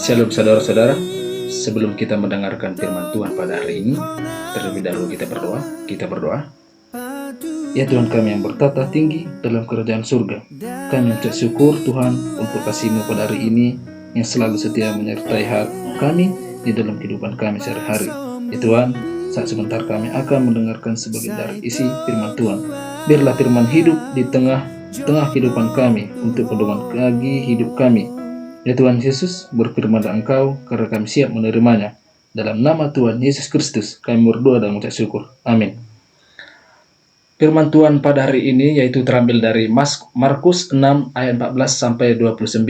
Shalom saudara-saudara, sebelum kita mendengarkan firman Tuhan pada hari ini, terlebih dahulu kita berdoa. Ya Tuhan kami yang bertata tinggi dalam kerajaan surga, kami mengucap syukur Tuhan untuk kasih-Mu pada hari ini yang selalu setia menyertai kami di dalam kehidupan kami sehari-hari. Ya Tuhan, saat sebentar kami akan mendengarkan sebagian dari isi firman Tuhan. Biarlah firman hidup di tengah kehidupan kami untuk pedoman bagi hidup kami. Ya Tuhan Yesus, berfirmanlah Engkau karena kami siap menerimanya. Dalam nama Tuhan Yesus Kristus, kami berdoa dan mengucap syukur. Amin. Firman Tuhan pada hari ini yaitu terambil dari Markus 6 ayat 14 sampai 29.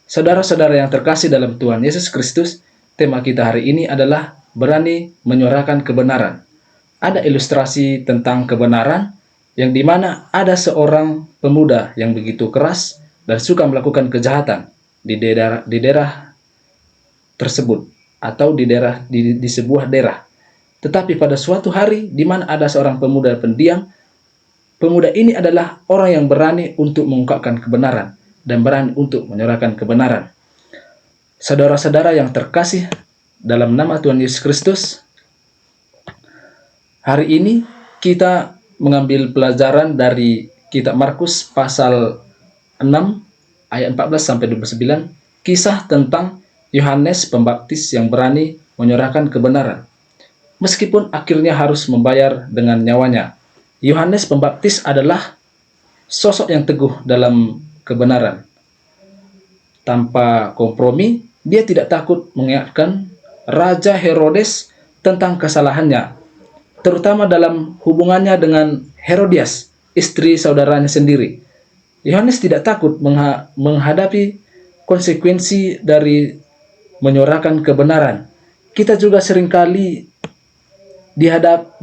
Saudara-saudara yang terkasih dalam Tuhan Yesus Kristus, tema kita hari ini adalah berani menyuarakan kebenaran. Ada ilustrasi tentang kebenaran yang dimana ada seorang pemuda yang begitu keras dan suka melakukan kejahatan di daerah tersebut atau di sebuah daerah. Tetapi pada suatu hari di mana ada seorang pemuda pendiam, pemuda ini adalah orang yang berani untuk mengungkapkan kebenaran dan berani untuk menyuarakan kebenaran. Saudara-saudara yang terkasih dalam nama Tuhan Yesus Kristus, hari ini kita mengambil pelajaran dari kitab Markus pasal 6 ayat 14 sampai 29, kisah tentang Yohanes Pembaptis yang berani menyuarakan kebenaran meskipun akhirnya harus membayar dengan nyawanya. Yohanes Pembaptis adalah sosok yang teguh dalam kebenaran. Tanpa kompromi, dia tidak takut mengingatkan Raja Herodes tentang kesalahannya, terutama dalam hubungannya dengan Herodias, istri saudaranya sendiri. Yohanes tidak takut menghadapi konsekuensi dari menyuarakan kebenaran. Kita juga seringkali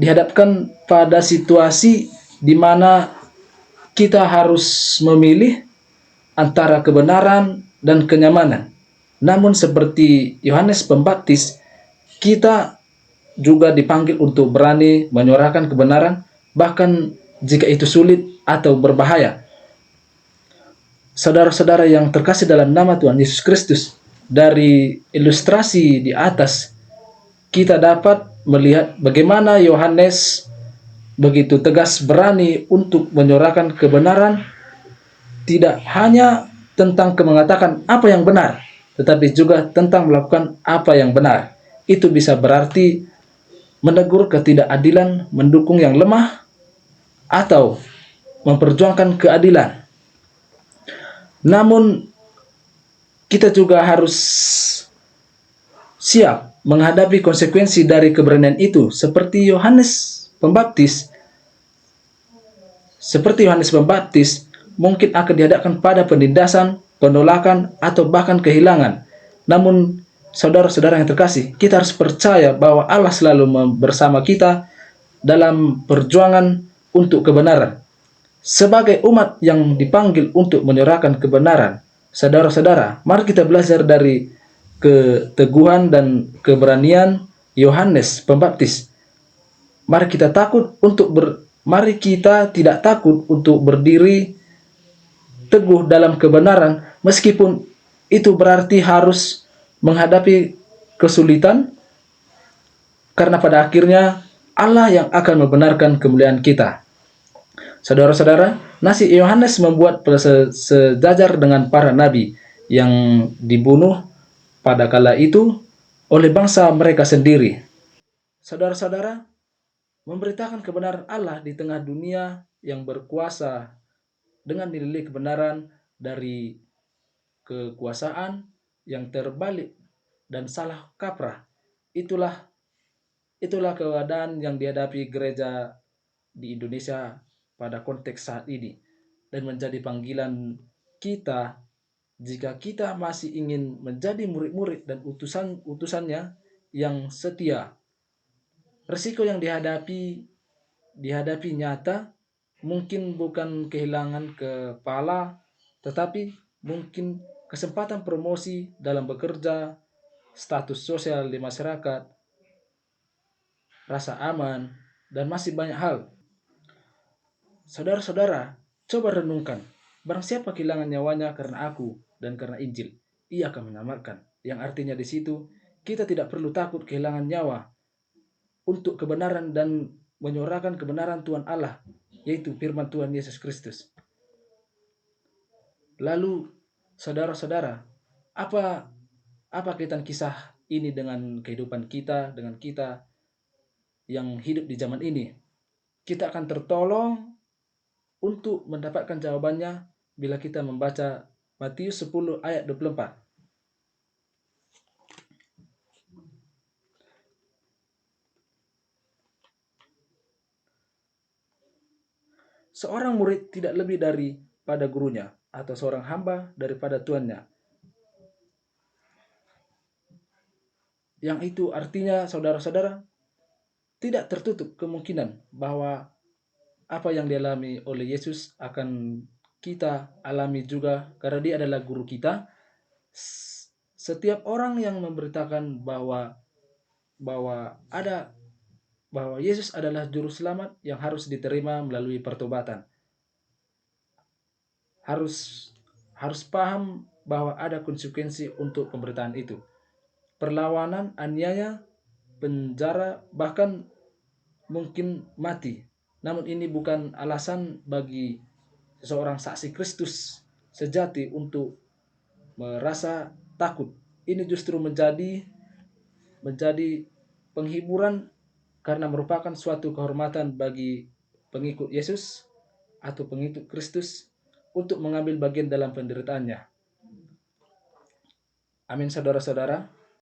dihadapkan pada situasi di mana kita harus memilih antara kebenaran dan kenyamanan. Namun seperti Yohanes Pembaptis, kita juga dipanggil untuk berani menyuarakan kebenaran, bahkan jika itu sulit atau berbahaya. Saudara-saudara yang terkasih dalam nama Tuhan Yesus Kristus, dari ilustrasi di atas, kita dapat melihat bagaimana Yohanes begitu tegas berani untuk menyuarakan kebenaran, tidak hanya tentang mengatakan apa yang benar, tetapi juga tentang melakukan apa yang benar. Itu bisa berarti menegur ketidakadilan, mendukung yang lemah, atau memperjuangkan keadilan. Namun kita juga harus siap menghadapi konsekuensi dari keberanian itu, seperti Yohanes Pembaptis. Mungkin akan dihadapkan pada penindasan, penolakan, atau bahkan kehilangan. Namun saudara-saudara yang terkasih, kita harus percaya bahwa Allah selalu bersama kita dalam perjuangan untuk kebenaran. Sebagai umat yang dipanggil untuk menyuarakan kebenaran, saudara-saudara, mari kita belajar dari keteguhan dan keberanian Yohanes Pembaptis. Mari kita tidak takut untuk berdiri teguh dalam kebenaran, meskipun itu berarti harus menghadapi kesulitan, karena pada akhirnya Allah yang akan membenarkan kemuliaan kita. Saudara-saudara, nasib Yohanes membuat sejajar dengan para nabi yang dibunuh pada kala itu oleh bangsa mereka sendiri. Saudara-saudara, memberitakan kebenaran Allah di tengah dunia yang berkuasa dengan nilai kebenaran dari kekuasaan yang terbalik dan salah kaprah. Itulah keadaan yang dihadapi gereja di Indonesia pada konteks saat ini, dan menjadi panggilan kita jika kita masih ingin menjadi murid-murid dan utusannya yang setia. Risiko yang dihadapi nyata, mungkin bukan kehilangan kepala, tetapi mungkin kesempatan promosi dalam bekerja, status sosial di masyarakat, rasa aman, dan masih banyak hal. Saudara-saudara, coba renungkan, barang siapa kehilangan nyawanya karena aku dan karena Injil. Ia akan menyelamatkan. Yang artinya di situ kita tidak perlu takut kehilangan nyawa untuk kebenaran dan menyuarakan kebenaran Tuhan Allah, yaitu firman Tuhan Yesus Kristus. Lalu, saudara-saudara, apa apa kaitan kisah ini dengan kehidupan kita, dengan kita yang hidup di zaman ini? Kita akan tertolong untuk mendapatkan jawabannya bila kita membaca Matius 10 ayat 24. Seorang murid tidak lebih daripada gurunya, atau seorang hamba daripada tuannya. Yang itu artinya, saudara-saudara, tidak tertutup kemungkinan bahwa apa yang dialami oleh Yesus akan kita alami juga, karena dia adalah guru kita. Setiap orang yang memberitakan bahwa ada bahwa Yesus adalah juru selamat yang harus diterima melalui pertobatan, harus harus paham bahwa ada konsekuensi untuk pemberitaan itu. Perlawanan, aniaya, penjara, bahkan mungkin mati. Namun ini bukan alasan bagi seseorang saksi Kristus sejati untuk merasa takut. Ini justru menjadi penghiburan, karena merupakan suatu kehormatan bagi pengikut Yesus atau pengikut Kristus untuk mengambil bagian dalam penderitaannya. Amin, saudara-saudara.